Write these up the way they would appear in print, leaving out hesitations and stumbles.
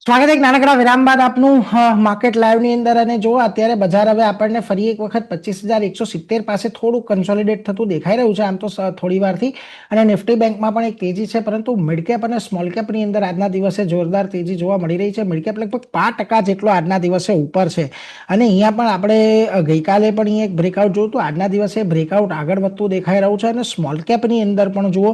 સ્વાગત એક નાનકડા વિરામ બાદ આપનું માર્કેટ લાઈવની અંદર. અને જો અત્યારે બજાર હવે આપણને ફરી એક વખત 25,170 પાસે થોડું કન્સોલિડેટ થતું દેખાઈ રહ્યું છે આમ તો થોડી વારથી. અને નિફ્ટી બેંકમાં પણ એક તેજી છે, પરંતુ મિડ કેપ અને સ્મોલ કેપની અંદર આજના દિવસે જોરદાર તેજી જોવા મળી રહી છે. મિડ કેપ લગભગ 5% જેટલો આજના દિવસે ઉપર છે. અને અહીંયા પણ આપણે ગઈકાલે પણ અહીંયા એક બ્રેકઆઉટ જોયું હતું. આજના દિવસે બ્રેકઆઉટ આગળ વધતું દેખાઈ રહ્યું છે. અને સ્મોલ કેપની અંદર પણ જુઓ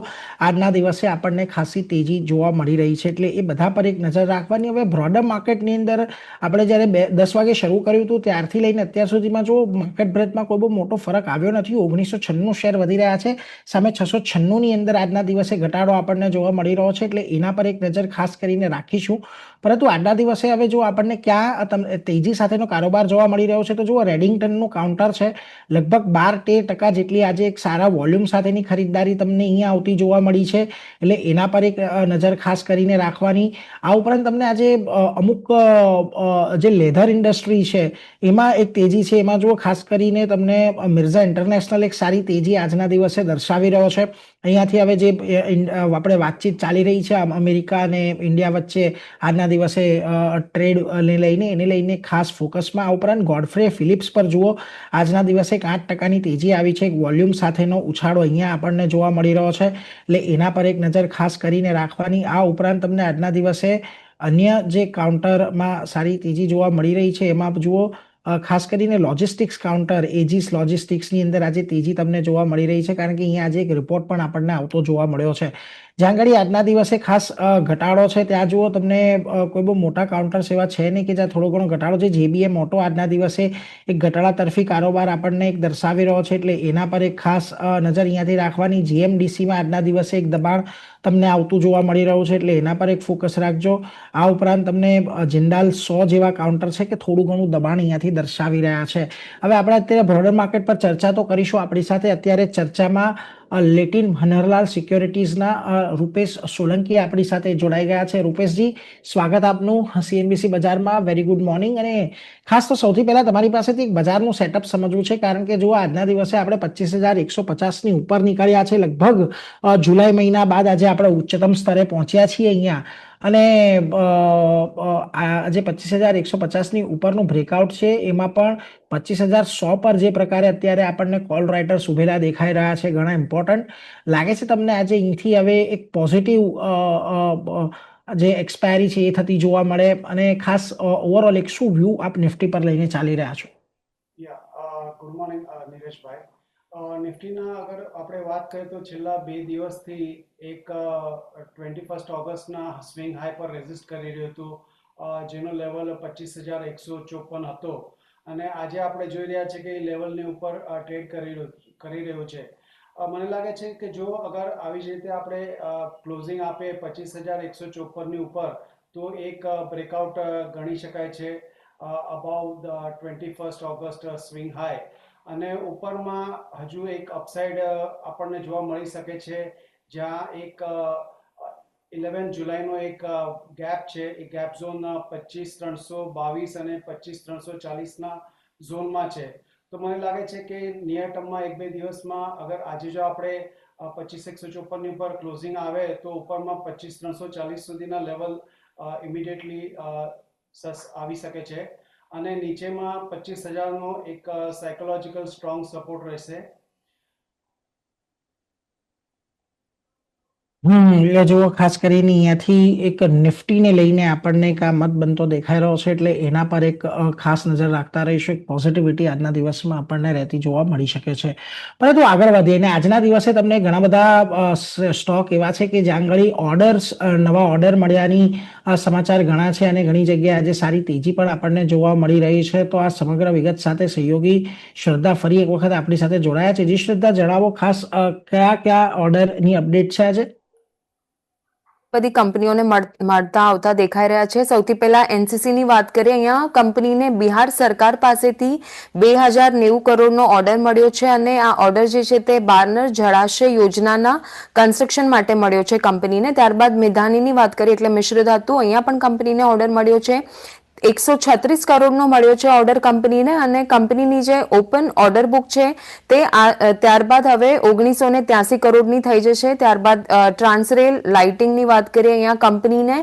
આજના દિવસે આપણને ખાસી તેજી જોવા મળી રહી છે, એટલે એ બધા પર એક નજર રાખવાની. હવે બ્રોડર માર્કેટની અંદર આપણે જ્યારે 10 વાગે શરૂ કર્યું હતું ત્યારથી લઈને અત્યાર સુધીમાં જો માર્કેટ બ્રેડમાં કોઈ બહુ મોટો ફરક આવ્યો નથી. 1996 શેર વધી રહ્યા છે, સામે 696ની અંદર આજના દિવસે ઘટાડો આપણને જોવા મળી રહ્યો છે, એટલે એના પર એક નજર ખાસ કરીને રાખીશું. પરંતુ આજના દિવસે હવે જો આપણને ક્યાં તેજી સાથેનો કારોબાર જોવા મળી રહ્યો છે, તો જુઓ રેડિંગ્ટનનું કાઉન્ટર છે, લગભગ 12-13% જેટલી આજે એક સારા વોલ્યુમ સાથેની ખરીદદારી તમને અહીંયા આવતી જોવા મળી છે, એટલે એના પર એક નજર ખાસ કરીને રાખવાની. આ ઉપરાંત તમને આજે અમુક જે લેધર ઇન્ડસ્ટ્રી છે એમાં એક તેજી છે. એમાં જુઓ ખાસ કરીને તમને મિર્ઝા ઇન્ટરનેશનલ એક સારી તેજી આજના દિવસે દર્શાવી રહ્યો છે. અહીંયાથી હવે જે આપણે વાતચીત ચાલી રહી છે અમેરિકા અને ઇન્ડિયા વચ્ચે આજના દિવસે ટ્રેડ એને લઈને ખાસ ફોકસમાં. આ ઉપરાંત ગોડફ્રે ફિલિપ્સ પર જુઓ આજના દિવસે 8%ની તેજી આવી છે. એક વોલ્યુમ સાથેનો ઉછાળો અહીંયા આપણને જોવા મળી રહ્યો છે, એટલે એના પર એક નજર ખાસ કરીને રાખવાની. આ ઉપરાંત તમને આજના દિવસે અન્ય જે કાઉન્ટરમાં સારી તેજી જોવા મળી રહી છે એમાં જુઓ ખાસ કરીને લોજિસ્ટિક્સ કાઉન્ટર એજીસ લોજિસ્ટિક્સની અંદર આજે તેજી તમને જોવા મળી રહી છે, કારણ કે અહીંયા આજે એક રિપોર્ટ પણ આપણને આવતો જોવા મળ્યો છે. જ્યાં આગળ આજના દિવસે ખાસ ઘટાડો છે ત્યાં જુઓ તમને કોઈ બહુ મોટા કાઉન્ટર્સ એવા છે નહીં કે જ્યાં થોડો ઘણો ઘટાડો છે. જેબીએમ ઓટો આજના દિવસે એક ઘટાડા તરફી કારોબાર આપણને એક દર્શાવી રહ્યો છે, એટલે એના પર એક ખાસ નજર અહીંયાથી રાખવાની. જીએમડીસીમાં આજના દિવસે એક દબાણ તમને આવતું જોવા મળી રહ્યું છે, એટલે એના પર એક ફોકસ રાખજો. આ ઉપરાંત તમને જિંદાલ 100 જેવા કાઉન્ટર છે કે થોડું ઘણું દબાણ અહીંયાથી દર્શાવી રહ્યા છે. હવે આપણે અત્યારે બ્રોડર માર્કેટ પર ચર્ચા તો કરીશું. આપણી સાથે અત્યારે ચર્ચામાં લેટિન હનરલાલ સિક્યોરિટીઝના રૂપેશ સોલંકી આપણી સાથે જોડાઈ ગયા છે. રૂપેશજી, સ્વાગત આપનું સીએનબીસી બજારમાં. Very good morning. અને ખાસ તો સૌથી પહેલા તમારી પાસેથી એક બજારનું સેટઅપ સમજવું છે, કારણ કે જો આજના દિવસે આપણે 25,150ની ઉપર નીકળ્યા છે. લગભગ જુલાઈ મહિના બાદ આજે આપણે ઉચ્ચતમ સ્તરે પહોંચ્યા છીએ અહીંયા. અને આજે 25,150ની ઉપરનું બ્રેકઆઉટ છે, એમાં પણ 25,100 પર જે પ્રકારે અત્યારે આપણને કોલ રાઇટર્સ ઉભેલા દેખાઈ રહ્યા છે, ઘણા ઇમ્પોર્ટન્ટ લાગે છે તમને આજે અહીંથી હવે એક પોઝિટિવ જે એક્સપાયરી છે એ થતી જોવા મળે? અને ખાસ ઓવરઓલ એક શું વ્યૂ આપ નિફ્ટી પર લઈને ચાલી રહ્યા છો? Good morning નીરેશભાઈ. નિફ્ટીના અગર આપણે વાત કરીએ તો છેલ્લા 2 દિવસથી એક 21 ઓગસ્ટના સ્વિંગ હાઈ પર રેઝિસ્ટ કરી રહ્યું હતું, જેનો લેવલ 25,154 હતો. અને આજે આપણે જોઈ રહ્યા છીએ કે એ લેવલની ઉપર ટ્રેડ કરી રહ્યું છે. મને લાગે છે કે જો અગર આવી જ રીતે આપણે ક્લોઝિંગ આપે 25,154ની ઉપર, તો એક બ્રેકઆઉટ ગણી શકાય છે about the 21 August swing high. અને ઉપરમાં હજુ એક અપસાઇડ આપણને જોવા મળી શકે છે, જ્યાં એક 11 જુલાઈનો એક ગેપ છે. એ ગેપ ઝોન 25,322 અને 25,340ના ઝોનમાં છે. તો મને લાગે છે કે નિયર ટર્મમાં 1-2 દિવસમાં અગર આજે જો આપણે 25,154ની ઉપર ક્લોઝિંગ આવે તો ઉપરમાં 25,340 સુધીના લેવલ ઇમિડિયેટલી આવી શકે છે. અને નીચેમાં 25,000નો એક સાયકોલોજીકલ સ્ટ્રોંગ સપોર્ટ રહેશે. એટલે જુઓ ખાસ કરીને અહીંયાથી એક નિફ્ટીને લઈને આપણને એક આ મત બનતો દેખાઈ રહ્યો છે, એટલે એના પર એક ખાસ નજર રાખતા રહીશું. એક પોઝિટિવિટી આજના દિવસમાં આપણને રહેતી જોવા મળી શકે છે. પરંતુ આગળ વધીએ, અને આજના દિવસે તમને ઘણા બધા સ્ટોક એવા છે કે જ્યાં આગળ ઓર્ડર્સ, નવા ઓર્ડર મળ્યાની સમાચાર ઘણા છે, અને ઘણી જગ્યાએ આજે સારી તેજી પણ આપણને જોવા મળી રહી છે. તો આ સમગ્ર વિગત સાથે સહયોગી શ્રદ્ધા ફરી એક વખત આપણી સાથે જોડાયા છે. જી શ્રદ્ધા, જણાવો ખાસ કયા ઓર્ડરની અપડેટ છે આજે? બધી કંપનીઓને મળતા આવતા દેખાઈ રહ્યા છે. સૌથી પહેલા એનસીસીની વાત કરીએ. અહીંયા કંપનીને બિહાર સરકાર પાસેથી 2,090 કરોડનો ઓર્ડર મળ્યો છે, અને આ ઓર્ડર જે છે તે બારનર જળાશય યોજનાના કન્સ્ટ્રક્શન માટે મળ્યો છે કંપનીને. ત્યારબાદ મેદાનીની વાત કરીએ એટલે મિશ્ર ધાતુ, અહીંયા પણ કંપનીને ઓર્ડર મળ્યો છે. 136 કરોડનો મળ્યો છે ઓર્ડર કંપનીને, અને કંપનીની જે ઓપન ઓર્ડર બુક છે તે ત્યારબાદ હવે 1983 કરોડની થઈ જશે. ત્યારબાદ ટ્રાન્સરેલ લાઇટિંગની વાત કરીએ, અહીંયા કંપનીને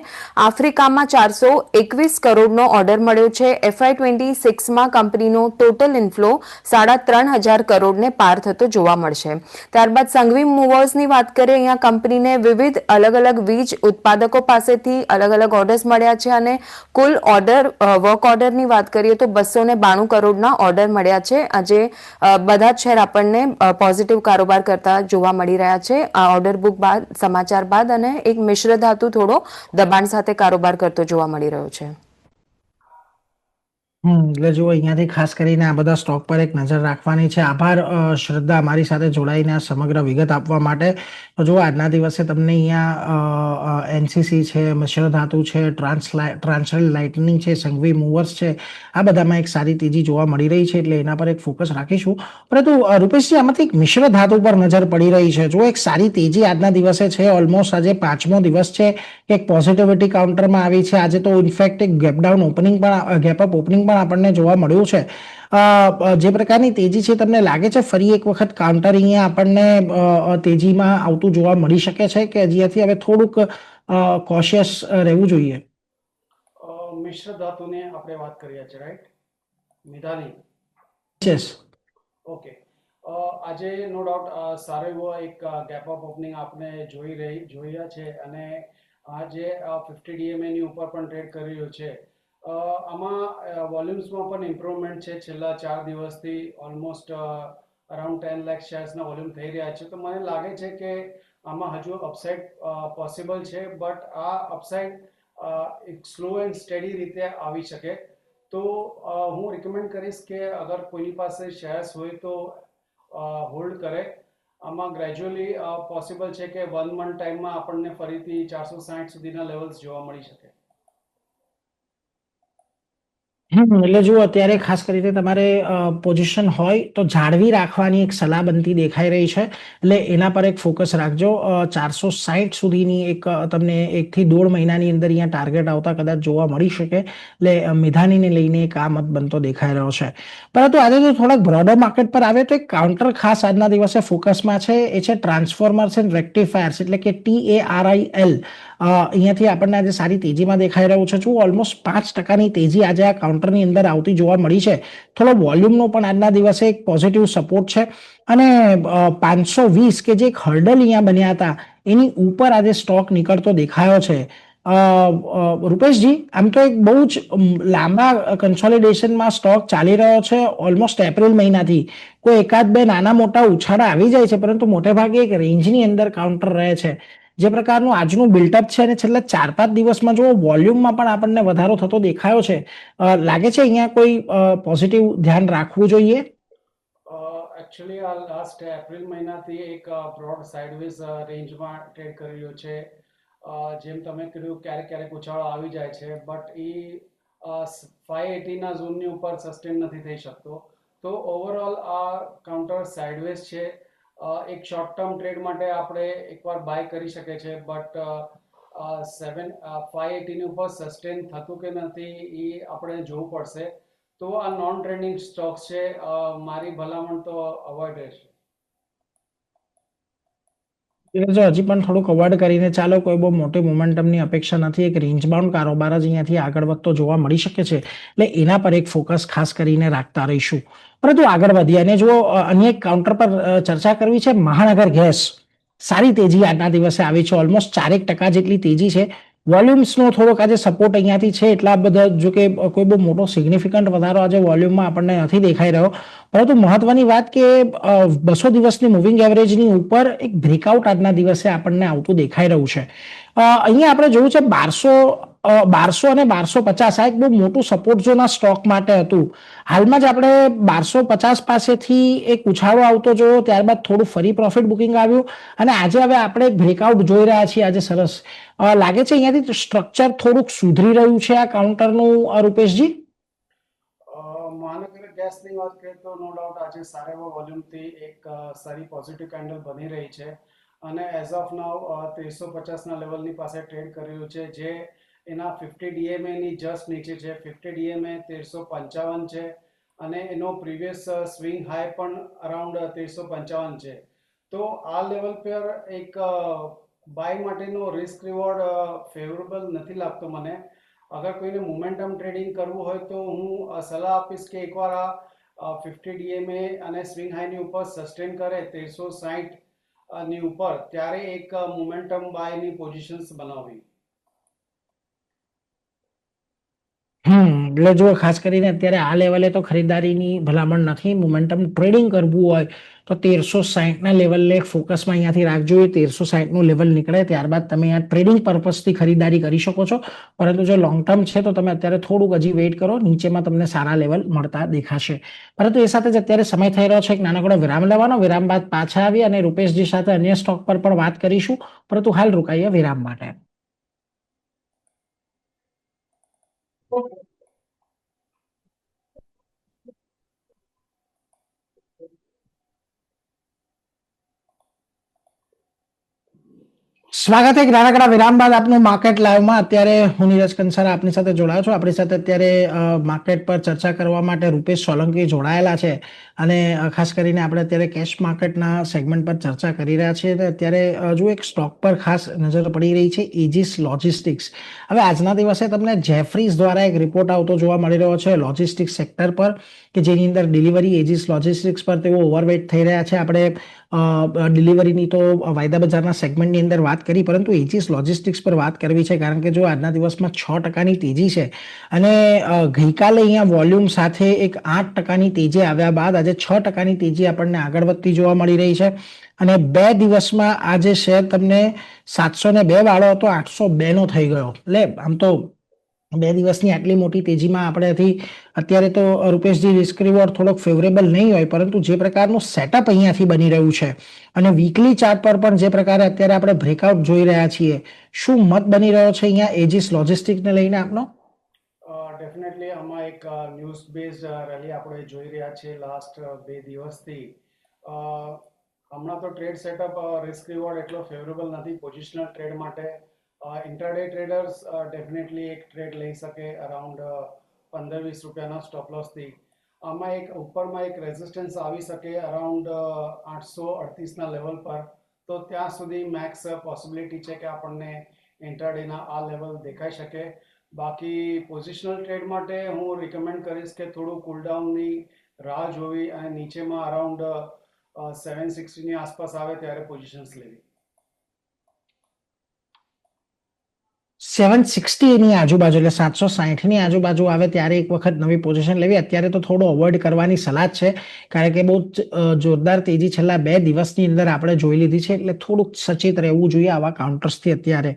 આફ્રિકામાં 421 કરોડનો ઓર્ડર મળ્યો છે. FY26માં કંપનીનો ટોટલ ઇનફ્લો 3,500 કરોડને પાર થતો જોવા મળશે. ત્યારબાદ સંઘવી મૂવર્સની વાત કરીએ, અહીંયા કંપનીને વિવિધ અલગ અલગ વીજ ઉત્પાદકો પાસેથી અલગ અલગ ઓર્ડર્સ મળ્યા છે, અને કુલ વર્ક ઓર્ડરની વાત કરીએ તો 292 કરોડના ઓર્ડર મળ્યા છે. આજે બધા જ શેર આપણને પોઝિટિવ કારોબાર કરતા જોવા મળી રહ્યા છે આ ઓર્ડર બુક બાદ, સમાચાર બાદ, અને એક મિશ્ર ધાતુ થોડો દબાણ સાથે કારોબાર કરતો જોવા મળી રહ્યો છે. એટલે જુઓ, અહીંયાથી ખાસ કરીને આ બધા સ્ટોક પર એક નજર રાખવાની છે. આભાર શ્રદ્ધા, અમારી સાથે જોડાઈને આ સમગ્ર વિગત આપવા માટે. તો જુઓ, આજના દિવસે તમને અહીંયા એનસીસી છે, મિશ્ર ધાતુ છે, ટ્રાન્સરેલ લાઇટનિંગ છે, સંઘવી મૂવર્સ છે, આ બધામાં એક સારી તેજી જોવા મળી રહી છે, એટલે એના પર એક ફોકસ રાખીશું. પરંતુ રૂપેશજી, આમાંથી એક મિશ્ર ધાતુ પર નજર પડી રહી છે. જો એક સારી તેજી આજના દિવસે છે, ઓલમોસ્ટ આજે 5મો દિવસ છે કે એક પોઝિટિવિટી કાઉન્ટરમાં આવી છે. આજે તો ઇનફેક્ટ એક ગેપઅપ ઓપનિંગ પણ આપણને જોવા મળ્યું છે. જે પ્રકારની તેજી છે, તમને લાગે છે ફરી એક વખત કાઉન્ટર અહીંયા આપણને તેજીમાં આવતું જોવા મળી શકે છે, કે હજીથી હવે થોડુંક કોશિયસ રહેવું જોઈએ? મિશ્ર ધાતુની આપણે વાત કરીએ છીએ, રાઈટ મિતાલી? યસ. ઓકે. આજે નો ડાઉટ સારો એવો એક ગેપ અપ ઓપનિંગ આપણે જોયા છે, અને આજે 50 DMA ની ઉપર પણ ટ્રેડ કરી રહ્યો છે. આમાં વોલ્યુમ્સમાં પણ ઇમ્પ્રુવમેન્ટ છે. છેલ્લા 4 દિવસથી ઓલમોસ્ટ અરાઉન્ડ 10 લાખ શેર્સના વોલ્યુમ થઈ રહ્યા છે. તો મને લાગે છે કે આમાં હજુ અપસાઇડ પોસિબલ છે, બટ આ અપસાઇડ એક સ્લો એન્ડ સ્ટેડી રીતે આવી શકે. તો હું રિકમેન્ડ કરીશ કે અગર કોઈની પાસે શેર્સ હોય તો હોલ્ડ કરે. આમાં ગ્રેજ્યુઅલી પોસિબલ છે કે 1 મંથ ટાઈમમાં આપણને ફરીથી 460 સુધીના લેવલ્સ જોવા મળી શકે. એટલે જુઓ, અત્યારે ખાસ કરીને તમારે પોઝિશન હોય તો જાળવી રાખવાની એક સલાહ બનતી દેખાઈ રહી છે, એટલે એના પર એક ફોકસ રાખજો. 460 સુધીની એક તમને 1 થી 1.5 મહિનાની અંદર અહીંયા ટાર્ગેટ આવતા કદાચ જોવા મળી શકે, એટલે મિધાનીને લઈને એક આ મત બનતો દેખાઈ રહ્યો છે. પરંતુ આજે જો થોડાક બ્રોડર માર્કેટ પર આવે તો એક કાઉન્ટર ખાસ આજના દિવસે ફોકસમાં છે, એ છે ટ્રાન્સફોર્મર્સ એન્ડ રેક્ટિફાયર્સ, એટલે કે TARIL. અહીંયાથી આપણને આજે સારી તેજીમાં દેખાઈ રહ્યું છે. શું ઓલમોસ્ટ 5% તેજી આજે આ કાઉન્ટરની અંદર આવતી જોવા મળી છે. થોડો વોલ્યુમનો પણ આજના દિવસે એક પોઝિટિવ સપોર્ટ છે, અને 520 કે જે એક હર્ડલ અહીંયા બન્યા હતા એની ઉપર આજે સ્ટોક નીકળતો દેખાયો છે. રૂપેશજી, આમ તો એક બહુ જ લાંબા કન્સોલિડેશનમાં સ્ટોક ચાલી રહ્યો છે ઓલમોસ્ટ એપ્રિલ મહિનાથી. કોઈ એકાદ બે નાના મોટા ઉછાળા આવી જાય છે, પરંતુ મોટે ભાગે એક રેન્જની અંદર કાઉન્ટર રહે છે. જે પ્રકારનું આજનું બિલ્ટઅપ છે, અને છેલ્લા 4-5 દિવસમાં જો વોલ્યુમમાં પણ આપણને વધારો થતો દેખાયો છે, લાગે છે અહીંયા કોઈ પોઝિટિવ ધ્યાન રાખવું જોઈએ? એકચ્યુઅલી આ લાસ્ટ એપ્રિલ મહિનાથી એક બ્રોડ સાઇડવેઝ રેન્જમાં ટ્રેડ કરી રહ્યો છે. જેમ તમે કીધું, ક્યારેક ક્યારેક ઉછાળો આવી જાય છે, બટ એ 580ના ઝોનની ઉપર સસ્ટેન નથી થઈ શકતો. તો ઓવરઓલ આ કાઉન્ટર સાઇડવેઝ છે. એક શોર્ટ ટર્મ ટ્રેડ માટે આપણે એકવાર બાય કરી શકે છે, બટ 580 ની ઉપર સસ્ટેન થતું કે નથી એ આપણે જોવું પડશે. તો આ નોન ટ્રેન્ડિંગ સ્ટોક્સ છે, મારી ભલામણ તો અવોઇડ રહેશે. હજી પણ થોડુંક અવોઇડ કરીને ચાલો, કોઈ બહુ મોટી મોમેન્ટમની અપેક્ષા નથી. એક રેન્જ બાઉન્ડ કારોબાર જ અહીંયાથી આગળ વધતો જોવા મળી શકે છે, એટલે એના પર એક ફોકસ ખાસ કરીને રાખતા રહીશું. પરંતુ આગળ વધીએ, અને જો અન્ય એક કાઉન્ટર પર ચર્ચા કરવી છે, મહાનગર ગેસ. સારી તેજી આજના દિવસે આવી છે, ઓલમોસ્ટ 4% જેટલી તેજી છે. વોલ્યુમ્સનો થોડોક આજે સપોર્ટ અહીંયાથી છે, એટલા બધા, જો કે કોઈ બહુ મોટો સિગ્નિફિકન્ટ વધારો આજે વોલ્યુમમાં આપણને નથી દેખાઈ રહ્યો. પરંતુ મહત્વની વાત કે 200 દિવસની મૂવિંગ એવરેજની ઉપર એક બ્રેકઆઉટ આજના દિવસે આપણને આવતું દેખાઈ રહ્યું છે. અહીંયા આપણે જોયું છે 1200 અને 1250, આ એક બહુ મોટું સપોર્ટ ઝોન આ સ્ટોક માટે હતું. હાલમાં જ આપણે 1250 પાસેથી એક ઉછાળો આવતો જોયો, ત્યારબાદ થોડું ફરી પ્રોફિટ બુકિંગ આવ્યું, અને આજે હવે આપણે એક બ્રેકઆઉટ જોઈ રહ્યા છીએ. આજે સરસ લાગે છે અહીંયાથી સ્ટ્રક્ચર થોડુંક સુધરી રહ્યું છે આ કાઉન્ટરનું, રૂપેશજી. મહાનગર ગેસની વાત કરીએ તો નો ડાઉટ આજે સારા એવા વોલ્યુમથી એક સારી પોઝિટિવ કેન્ડલ બની રહી છે, અને એઝ ઓફ નાઉ 350ના લેવલની પાસે ટ્રેડ કરી રહ્યું છે, જે એના 50 DMA ની જસ્ટ નીચે છે. 50 DMA 1355 છે અને એનો પ્રીવિયસ સ્વિંગ હાઈ પણ અરાઉન્ડ 1355 છે. તો આ લેવલ પર એક બાય માટેનો રિસ્ક રિવોર્ડ ફેવરેબલ નથી લાગતો મને. અગર કોઈને મોમેન્ટમ ટ્રેડિંગ કરવું હોય તો હું સલાહ આપીશ કે એકવાર આ 50 DMA અને સ્વિંગ હાઈની ઉપર સસ્ટેન કરે 1360 ની ઉપર, ત્યારે એક મોમેન્ટમ બાયની પોઝિશન્સ બનાવવી. એટલે જો ખાસ કરીને અત્યારે આ લેવલે તો ખરીદારીની ભલામણ નથી. મોમેન્ટમ ટ્રેડિંગ કરવું હોય તો 1360 લેવલને ફોકસમાં અહીંયાથી રાખજો. 1360 લેવલ નીકળે ત્યારબાદ તમે આ ટ્રેડિંગ પર્પઝથી ખરીદારી કરી શકો છો. પરંતુ જો લોંગ ટર્મ છે તો તમે અત્યારે થોડુંક હજી વેઇટ કરો, નીચેમાં તમને સારા લેવલ મળતા દેખાશે. પરંતુ એ સાથે જ અત્યારે સમય થઈ રહ્યો છે એક નાનકડો વિરામ લેવાનો. વિરામ બાદ પાછા આવી અને રૂપેશજી સાથે અન્ય સ્ટોક પર પણ વાત કરીશું. પરંતુ હાલ રોકાઈએ વિરામ માટે. સ્વાગત છે એક નાનકડા વિરામ બાદ આપનું માર્કેટ લાઈવમાં. અત્યારે હું નીરજ કંસારા આપની સાથે જોડાયો છું. આપણી સાથે અત્યારે માર્કેટ પર ચર્ચા કરવા માટે રૂપેશ સોલંકી જોડાયેલા છે અને ખાસ કરીને આપણે અત્યારે કેશ માર્કેટના સેગમેન્ટ પર ચર્ચા કરી રહ્યા છીએ. અત્યારે જો એક સ્ટોક પર ખાસ નજર પડી રહી છે, એજીસ લોજિસ્ટિક્સ. હવે આજના દિવસે તમને જેફરીઝ દ્વારા એક રિપોર્ટ આવતો જોવા મળી રહ્યો છે લોજિસ્ટિક્સ સેક્ટર પર, કે જેની અંદર ડિલિવરી એજીસ લોજિસ્ટિક્સ પર તેઓ ઓવરવેટ થઈ રહ્યા છે. આપણે ડિલિવરીની તો વાયદા બજારના સેગમેન્ટની અંદર વાત કરી, પરંતુ એજીસ લોજિસ્ટિક્સ પર વાત કરવી છે કારણ કે જો આજના દિવસમાં 6% તેજી છે અને ગઈકાલે અહીંયા વોલ્યુમ સાથે એક 8% તેજી આવ્યા બાદ આજે 6% તેજી આપણને આગળ વધતી જોવા મળી રહી છે. અને 2 દિવસમાં આ જે શેર તમને 702 વાળો હતો 802 નો થઈ ગયો. એટલે આમ તો 2 દિવસની આટલી મોટી તેજીમાં આપણેથી અત્યારે તો રૂપેશજી રિસ્ક રિવોર્ડ થોડોક ફેવરેબલ નહીં હોય, પરંતુ જે પ્રકારનું સેટઅપ અહીંયાથી બની રહ્યું છે અને વીકલી ચાર્ટ પર પણ જે પ્રકારે અત્યારે આપણે બ્રેકઆઉટ જોઈ રહ્યા છીએ, શું મત બની રહ્યો છે અહીંયા એજીસ લોજિસ્ટિક્સને લઈને આપનો? ડેફિનેટલી આમાં એક ન્યૂઝ બેઝ રેલી આપણે જોઈ રહ્યા છીએ લાસ્ટ 2 દિવસથી. હમણાં તો ટ્રેડ સેટઅપ રિસ્ક રિવોર્ડ એટલો ફેવરેબલ નથી પોઝિશનલ ટ્રેડ માટે. ઇન્ટ્રાડે ટ્રેડર્સ ડેફિનેટલી એક ટ્રેડ લઈ શકે અરાઉન્ડ 15-20 રૂપિયાના સ્ટોપ લોસથી. આમાં એક ઉપરમાં એક રેઝિસ્ટન્સ આવી શકે અરાઉન્ડ 838ના લેવલ પર. તો ત્યાં સુધી મેક્સ પોસિબિલિટી છે કે આપણને ઇન્ટ્રાડેના આ લેવલ દેખાઈ શકે. બાકી પોઝિશનલ ટ્રેડ માટે હું રિકમેન્ડ કરીશ કે થોડું કુલડાઉનની રાહ જોવી અને નીચેમાં અરાઉન્ડ 760ની આસપાસ આવે ત્યારે પોઝિશન્સ લેવી. 760 ની આજુબાજુ એટલે 760 ની આજુબાજુ આવે ત્યારે એક વખત નવી પોઝિશન લેવી. અત્યારે તો થોડું અવોઇડ કરવાની સલાહ છે કારણ કે બહુ જોરદાર તેજી છેલ્લા 2 દિવસની અંદર આપણે જોઈ લીધી છે, એટલે થોડુંક સચેત રહેવું જોઈએ આવા કાઉન્ટર્સથી અત્યારે.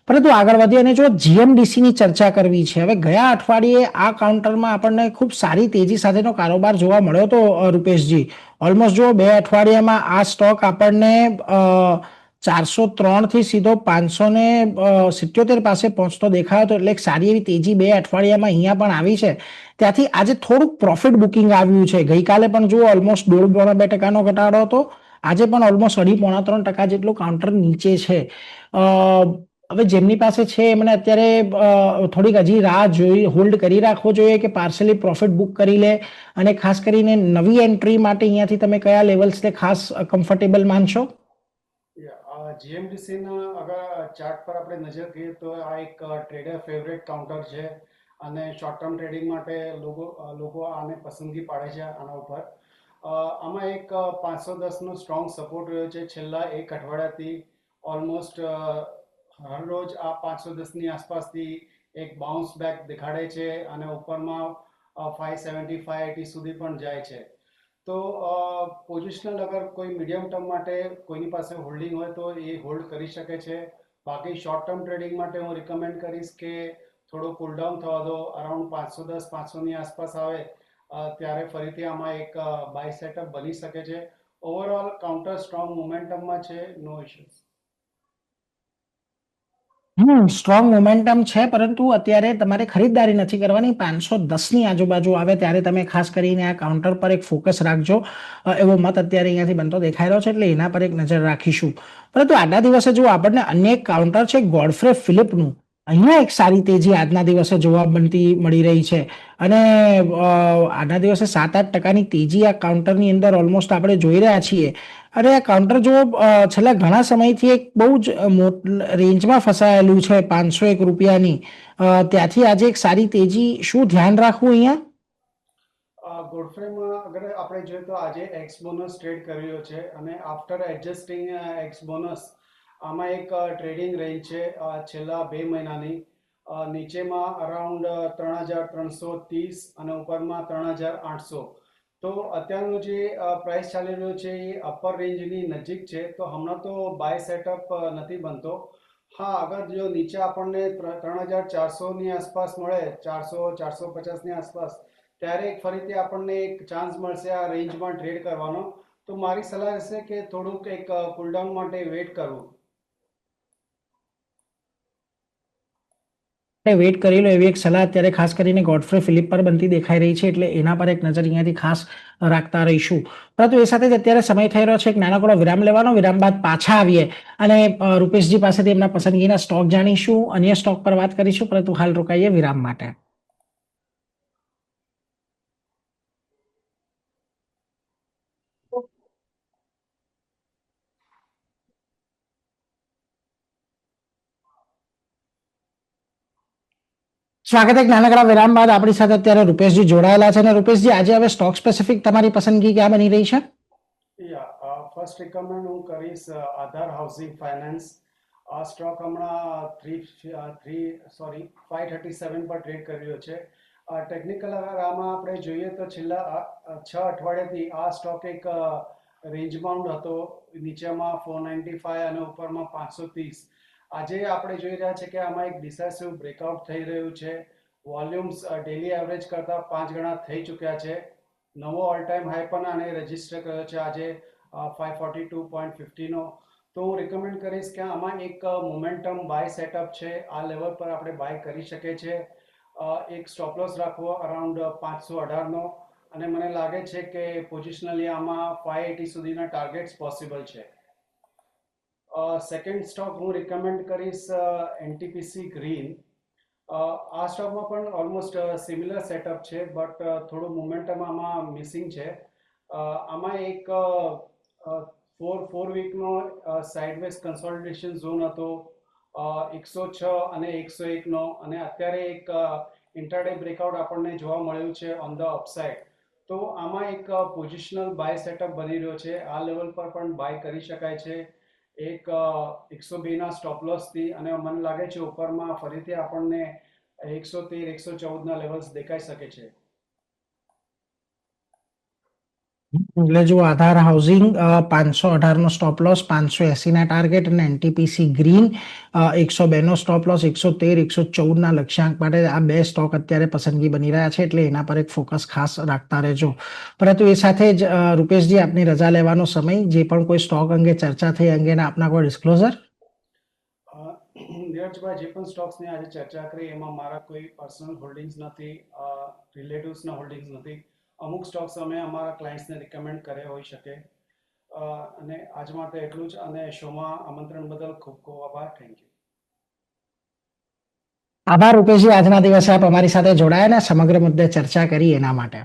પરંતુ આગળ વધીએ અને જો જીએમડીસી ની ચર્ચા કરવી છે. હવે ગયા અઠવાડિયે આ કાઉન્ટરમાં આપણને ખૂબ સારી તેજી સાથેનો કારોબાર જોવા મળ્યો હતો રૂપેશજી. ઓલમોસ્ટ જો 2 અઠવાડિયામાં આ સ્ટોક આપણને 403 થી સીધો 577 પાસે પહોંચતો દેખાયો હતો. એટલે એક સારી એવી તેજી 2 અઠવાડિયામાં અહીંયા પણ આવી છે. ત્યાંથી આજે થોડુંક પ્રોફિટ બુકિંગ આવ્યું છે. ગઈકાલે પણ જુઓ ઓલમોસ્ટ 1.5-2% ઘટાડો હતો. આજે પણ ઓલમોસ્ટ 2.5-3% જેટલું કાઉન્ટર નીચે છે. હવે જેમની પાસે છે એમને અત્યારે થોડીક હજી રાહ જોઈ હોલ્ડ કરી રાખવો જોઈએ કે પાર્સલી પ્રોફિટ બુક કરી લે. અને ખાસ કરીને નવી એન્ટ્રી માટે અહીંયાથી તમે કયા લેવલ્સને ખાસ કમ્ફર્ટેબલ માનશો? જીએમડીસીના અગર ચાર્ટ પર આપણે નજર કરીએ તો આ એક ટ્રેડર ફેવરેટ કાઉન્ટર છે અને શોર્ટ ટર્મ ટ્રેડિંગ માટે લોકો આને પસંદગી પાડે છે આના ઉપર. આમાં એક 510નો સ્ટ્રોંગ સપોર્ટ રહ્યો છે છેલ્લા 1 અઠવાડિયાથી. ઓલમોસ્ટ હર રોજ આ 510ની આસપાસથી એક બાઉન્સ બેક દેખાડે છે અને ઉપરમાં 570-580 સુધી પણ જાય છે. તો પોઝિશનલ અગર કોઈ મીડિયમ ટર્મ માટે કોઈની પાસે હોલ્ડિંગ હોય તો એ હોલ્ડ કરી શકે છે. બાકી શોર્ટ ટર્મ ટ્રેડિંગ માટે હું રિકમેન્ડ કરીશ કે થોડો કુલડાઉન થવા દો. અરાઉન્ડ 510-500ની આસપાસ આવે ત્યારે ફરીથી આમાં એક બાય સેટઅપ બની શકે છે. ઓવરઓલ કાઉન્ટર સ્ટ્રોંગ મોમેન્ટમમાં છે, નો ઇશ્યુઝ. સ્ટ્રોંગ મોમેન્ટમ છે, પરંતુ અત્યારે તમારે ખરીદદારી નથી કરવાની. 510ની આજુબાજુ આવે ત્યારે તમે ખાસ કરીને આ કાઉન્ટર પર એક ફોકસ રાખજો એવો મત અત્યારે અહીંયાથી બનતો દેખાઈ રહ્યો છે, એટલે એના પર એક નજર રાખીશું. પરંતુ આજના દિવસે જો આપણને અન્ય એક કાઉન્ટર છે ગોડફ્રે ફિલિપનું, અહીંયા એક સારી તેજી આજના દિવસે જોવા મળી રહી છે અને આજના દિવસે 7-8% તેજી આ કાઉન્ટરની અંદર ઓલમોસ્ટ આપણે જોઈ રહ્યા છીએ અને આ કાઉન્ટર જો છેલ્લા ઘણા સમયથી એક બહુ જ રેન્જમાં ફસાયેલું છે 501 રૂપિયાની ત્યાંથી આજે એક સારી તેજી, શું ધ્યાન રાખવું અહીંયા? ગોડફ્રેમાં અગર આપણે જોઈએ તો આજે એક્સ બોનસ ટ્રેડ કરી રહ્યો છે અને આફ્ટર એડજસ્ટિંગ એક્સ બોનસ આમાં એક ટ્રેડિંગ રેન્જ છે છેલ્લા 2 મહિનાની. નીચેમાં અરાઉન્ડ 3330 અને ઉપરમાં 3800. તો અત્યારનું જે પ્રાઇસ ચાલી રહ્યો છે એ અપર રેન્જની નજીક છે, તો હમણાં તો બાય સેટઅપ નથી બનતો. હા, અગર જો નીચે આપણને 3400ની આસપાસ મળે, 400-450ની આસપાસ, ત્યારે એક ફરીથી આપણને એક ચાન્સ મળશે આ રેન્જમાં ટ્રેડ કરવાનો. તો મારી સલાહ રહેશે કે થોડુંક એક કુલડાઉન માટે વેટ કરવું. વેટ કરી લો એવી એક સલાહ અત્યારે ખાસ કરીને ગોડફ્રે ફિલિપ પર બનતી દેખાઈ રહી છે, એટલે એના પર એક નજર અહીંયાથી ખાસ રાખતા રહીશું. પરંતુ એ સાથે જ અત્યારે સમય થઈ રહ્યો છે એક નાનકડો વિરામ લેવાનો. વિરામ બાદ પાછા આવીએ અને રૂપેશજી પાસેથી એમના પસંદગીના સ્ટોક જાણીશું, અન્ય સ્ટોક પર વાત કરીશું, પરંતુ હાલ રોકાઈએ વિરામ માટે. સ્વાગત એક નાનકડા વિરામ બાદ. આપણી સાથે અત્યારે રૂપેશજી જોડાયેલા છે અને રૂપેશજી, આજે હવે સ્ટોક સ્પેસિફિક તમારી પસંદગી ક્યાં બની રહી છે? ફર્સ્ટ રિકમેન્ડ હું કરીશ આધાર હાઉસિંગ ફાઇનાન્સ. આ સ્ટોક હમણાં 537 પર ટ્રેડ કરી રહ્યો છે. ટેકનિકલ અગર આમાં આપણે જોઈએ તો છેલ્લા 6 અઠવાડિયાથી આ સ્ટોક એક રેન્જ બાઉન્ડ હતો, નીચેમાં 495 અને ઉપરમાં 530. આજે આપણે જોઈ રહ્યા છે કે આમાં એક ડિસાઇસિવ બ્રેકઆઉટ થઈ રહ્યું છે. વોલ્યુમ્સ ડેલી એવરેજ કરતાં 5 ગણા થઈ ચૂક્યા છે. નવો ઓલ ટાઈમ હાઈ પણ આને રજીસ્ટર કર્યો છે આજે 542.50નો. તો હું રિકમેન્ડ કરીશ કે આમાં એક મોમેન્ટમ બાય સેટઅપ છે, આ લેવલ પર આપણે બાય કરી શકીએ છીએ. એક સ્ટોપ લોસ રાખવો અરાઉન્ડ 518નો, અને મને લાગે છે કે પોઝિશનલી આમાં 580 સુધીના ટાર્ગેટ્સ પોસિબલ છે. સેકન્ડ સ્ટોક હું રિકમેન્ડ કરીશ એનટીપીસી ગ્રીન. આ સ્ટોકમાં પણ ઓલમોસ્ટ સિમિલર સેટઅપ છે, બટ થોડું મોમેન્ટમ આમાં મિસિંગ છે. આમાં એક 4 વીકનો સાઇડવેઝ કન્સોલિડેશન ઝોન હતો 106 અને 101નો, અને અત્યારે એક ઇન્ટરડે બ્રેકઆઉટ આપણને જોવા મળ્યું છે ઓન ધ અપસાઇડ. તો આમાં એક પોઝિશનલ બાય સેટઅપ બની રહ્યો છે, આ લેવલ પર પણ બાય કરી શકાય છે એક 102ના સ્ટોપ લોસથી. અને મને લાગે છે ઉપરમાં ફરીથી આપણને 113-114ના લેવલ્સ દેખાઈ શકે છે. એટલે જો આધાર હાઉસિંગ 518નો સ્ટોપ લોસ, 580ના ટાર્ગેટ, અને એનટીપીસી ગ્રીન 102નો સ્ટોપ લોસ, 113-114ના લક્ષ્યાંક માટે આ બે સ્ટોક અત્યારે પસંદગી બની રહ્યા છે, એટલે એના પર એક ફોકસ ખાસ રાખતા રહેજો. પરંતુ એ સાથે જ રૂપેશજી, આપની રજા લેવાનો સમય, જે પણ કોઈ સ્ટોક અંગે ચર્ચા થઈ અંગેના આપના કોઈ ડિસ્ક્લોઝર? નીરજભાઈ, જે પણ સ્ટોક્સની આજે ચર્ચા કરી એમાં મારા કોઈ પર્સનલ હોલ્ડિંગ્સ નથી, રિલેટિવ્સના હોલ્ડિંગ્સ નથી. અમુક સ્ટોક્સ અમે અમારા ક્લાયન્ટ્સને રિકમેન્ડ કર્યા હોઈ શકે. અને આજ માટે એટલું જ, અને શોમાં આમંત્રણ બદલ ખૂબ ખૂબ આભાર. Thank you. આભાર રૂપેશજી, આજના દિવસે આપ અમારી સાથે જોડાયા અને સમગ્ર મુદ્દે ચર્ચા કરી એના માટે.